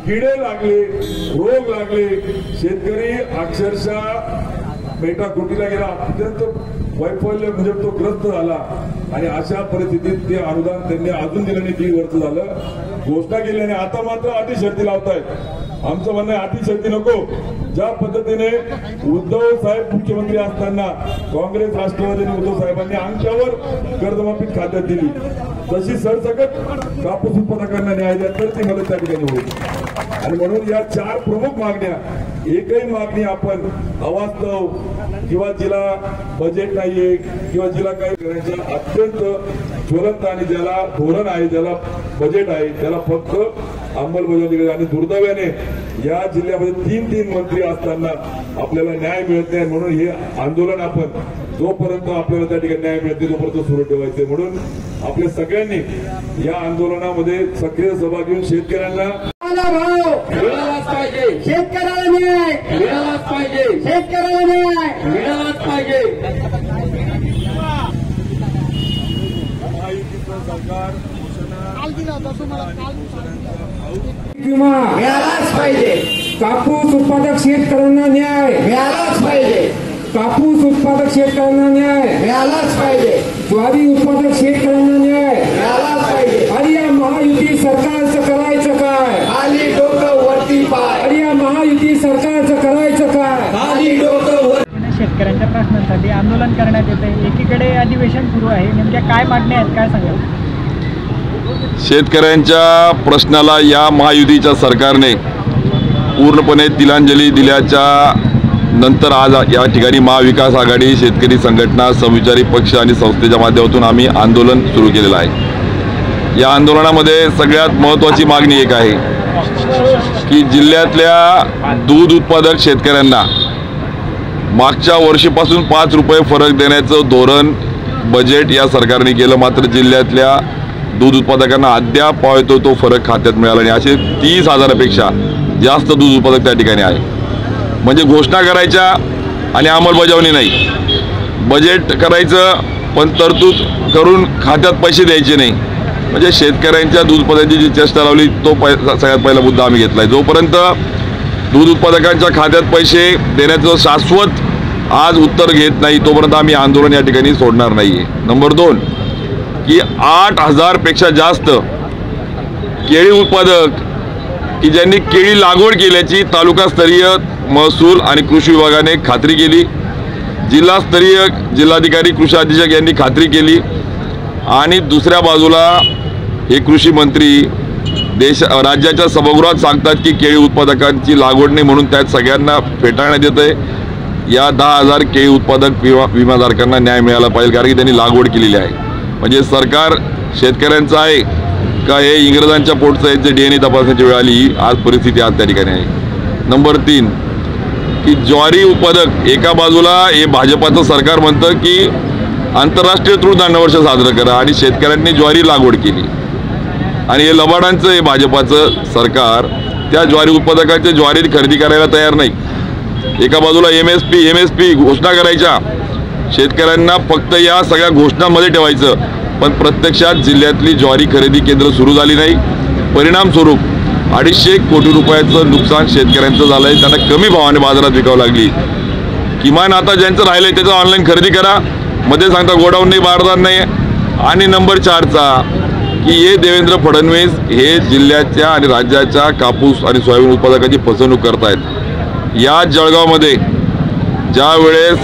किडे लागले, रोग लागले, शेतकरी अक्षरशः मेटाकुटीला गेला, अत्यंत वैफल्य म्हणजे तो ग्रस्त झाला आणि अशा परिस्थितीत ते अनुदान त्यांनी अजून दिलं नाही, 3 वर्ष झालं, घोषणा केली आणि आता मात्र अटी शर्ती लावतायत। आमचं म्हणणं आहे अटी शर्ती नको। ज्या पद्धतीने उद्धव साहेब मुख्यमंत्री असताना काँग्रेस राष्ट्रवादी आणि उद्धव साहेबांनी अंगठ्यावर कर्जमाफी खात्यात दिली, तशी सरसकट कापूस उत्पादकांना न्याय द्या तर ती मदत त्या ठिकाणी होईल। आणि म्हणून या 4 प्रमुख मागण्या, एकही मागणी आपण अवास्तव किंवा जिला बजेट नाहीये किंवा जिला काही करायचं अत्यंत ज्वलंत आणि ज्याला धोरण आहे, ज्याला बजेट आहे, त्याला फक्त अंमलबजावणी आणि दुर्दैवाने या जिल्ह्यामध्ये 3 मंत्री असताना आपल्याला न्याय मिळत नाही। म्हणून हे आंदोलन आपण जोपर्यंत आपल्याला त्या ठिकाणी न्याय मिळते तोपर्यंत सुरू ठेवायचे। म्हणून आपल्या सगळ्यांनी या आंदोलनामध्ये सक्रिय सहभाग घेऊन शेतकऱ्यांना मिळालाच पाहिजे, शेतकऱ्याला न्याय मिळालाच पाहिजे, शेतकऱ्याला न्याय मिळालाच पाहिजे। मिळालाच पाहिजे, कापूस उत्पादक शेतकऱ्यांना न्याय मिळालाच पाहिजे, कापूस उत्पादक शेतकऱ्यांना न्याय मिळालाच पाहिजे, ज्वारी उत्पादक शेतकऱ्यांना न्याय मिळालाच पाहिजे। आणि या महायुती सरकारचं करायचं काय? खाली डोकं वरती पाय, आणि या महायुती सरकारचं करायचं काय? खाली डोकं वर। शेतकऱ्यांच्या प्रश्नांसाठी आंदोलन करण्यात येते, एकीकडे अधिवेशन सुरू आहे, नेमक्या काय मागण्या आहेत, काय सांगाल? शेतकऱ्यांच्या प्रश्नाला या महायुतीच्या सरकारने पूर्णपणे तिलांजली दिल्याच्या नंतर आज या ठिकाणी महाविकास आघाडी, शेतकरी संघटना, समविचारी पक्ष आणि संस्थेच्या माध्यमातून आम्ही आंदोलन सुरू केलेलं आहे। या आंदोलनामध्ये सगळ्यात महत्त्वाची मागणी एक आहे की जिल्ह्यातल्या दूध उत्पादक शेतकऱ्यांना मागच्या वर्षीपासून 5 रुपये फरक देण्याचं धोरण बजेट या सरकारने केलं, मात्र जिल्ह्यातल्या दूध उत्पादकांना अद्याप पावतो तो फरक खात्यात मिळाला नाही। असे 30,000पेक्षा जास्त दूध उत्पादक त्या ठिकाणी आहे। म्हणजे घोषणा करायच्या आणि अंमलबजावणी नाही, बजेट करायचं पण तरतूद करून खात्यात पैसे द्यायचे नाही, म्हणजे शेतकऱ्यांच्या दूध उत्पादनाची जी चेष्टा लावली तो सगळ्यात पहिला मुद्दा आम्ही घेतला आहे। जोपर्यंत दूध उत्पादकांच्या खात्यात पैसे देण्याचं शाश्वत आज उत्तर घेत नाही तोपर्यंत आम्ही आंदोलन या ठिकाणी सोडणार नाही आहे। नंबर 2 की 8,000पेक्षा जास्त केळी उत्पादक की ज्यांनी केळी लागवड केल्याची तालुकास्तरीय महसूल आणि कृषी विभागाने खात्री केली, जिल्हास्तरीय जिल्हाधिकारी, कृषी अधीक्षक यांनी खात्री केली, आणि दुसऱ्या बाजूला हे कृषी मंत्री राज्याच्या सभागृहात सांगतात की केळी उत्पादकांची लागवड नाही म्हणून त्यात सगळ्यांना फेटाळण्यात येत आहे। या 10,000 केळी उत्पादक विमाधारकांना न्याय मिळाला पाहिजे, कारण की त्यांनी लागवड केलेली आहे। म्हणजे सरकार शेतकऱ्यांचं आहे का हे इंग्रजांच्या पोटचं यांचे DNA तपासण्याची वेळ आली, आज परिस्थिती आज त्या ठिकाणी आहे। नंबर 3 की ज्वारी उत्पादक, एका बाजूला हे भाजपाचं सरकार म्हणतं की आंतरराष्ट्रीय तृणधान्य वर्ष साजरं करा आणि शेतकऱ्यांनी ज्वारी लागवड केली, आणि हे लबाडांचं हे भाजपाचं सरकार त्या ज्वारी उत्पादकांच्या ज्वारी खरेदी करायला तयार नाही। एका बाजूला MSP घोषणा करायच्या, शेतकऱ्यांना फक्त या सगळ्या घोषणांमध्ये ठेवायचं, पण प्रत्यक्षात जिल्ह्यातली ज्वारी खरेदी केंद्र सुरू झाली नाही। परिणामस्वरूप 250 कोटी रुपयाचं नुकसान शेतकऱ्यांचं झालं आहे, त्यांना कमी भावाने बाजारात विकावं लागली। किमान आता ज्यांचं राहिलं आहे त्याचं ऑनलाईन खरेदी करा, मध्ये सांगता गोडाऊन नाही, बारदार नाही। आणि नंबर 4चा की हे देवेंद्र फडणवीस हे जिल्ह्याच्या आणि राज्याच्या कापूस आणि सोयाबीन उत्पादकांची फसवणूक करतायत। या जळगावमध्ये ज्या वेळेस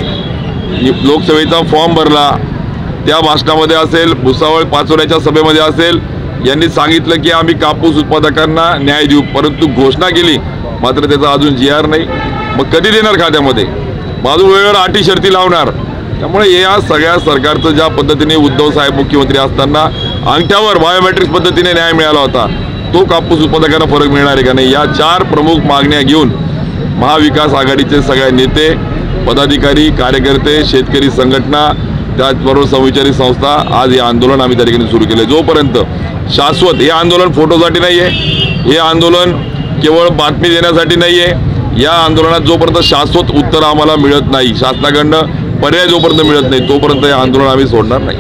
लोकसभेचा फॉर्म भरला त्या भाषणामध्ये असेल, भुसावळ पाचोऱ्याच्या सभेमध्ये असेल, यांनी सांगितलं की आम्ही कापूस उत्पादकांना न्याय देऊ, परंतु घोषणा केली मात्र त्याचा अजून GR नाही। मग कधी देणार खात्यामध्ये? बाजू वेळेवर अटी शर्ती लावणार। त्यामुळे या सगळ्या सरकारचं ज्या पद्धतीने उद्धव साहेब मुख्यमंत्री असताना अंगठ्यावर बायोमेट्रिक्स पद्धतीने न्याय मिळाला होता, तो कापूस उत्पादकांना फरक मिळणार आहे का नाही, या 4 प्रमुख मागण्या घेऊन महाविकास आघाडीचे सगळे नेते, पदाधिकारी, कार्यकर्ते, शेतकरी संघटना, त्याचबरोबर समविचारी संस्था आज हे आंदोलन आम्ही त्या ठिकाणी सुरू केले। जोपर्यंत शाश्वत, हे आंदोलन फोटोसाठी नाही आहे, हे आंदोलन केवळ बातमी देण्यासाठी नाही आहे, या आंदोलनात जोपर्यंत शाश्वत उत्तर आम्हाला मिळत नाही, शासनाकडनं पर्याय जोपर्यंत मिळत नाही तोपर्यंत हे आंदोलन आम्ही सोडणार नाही।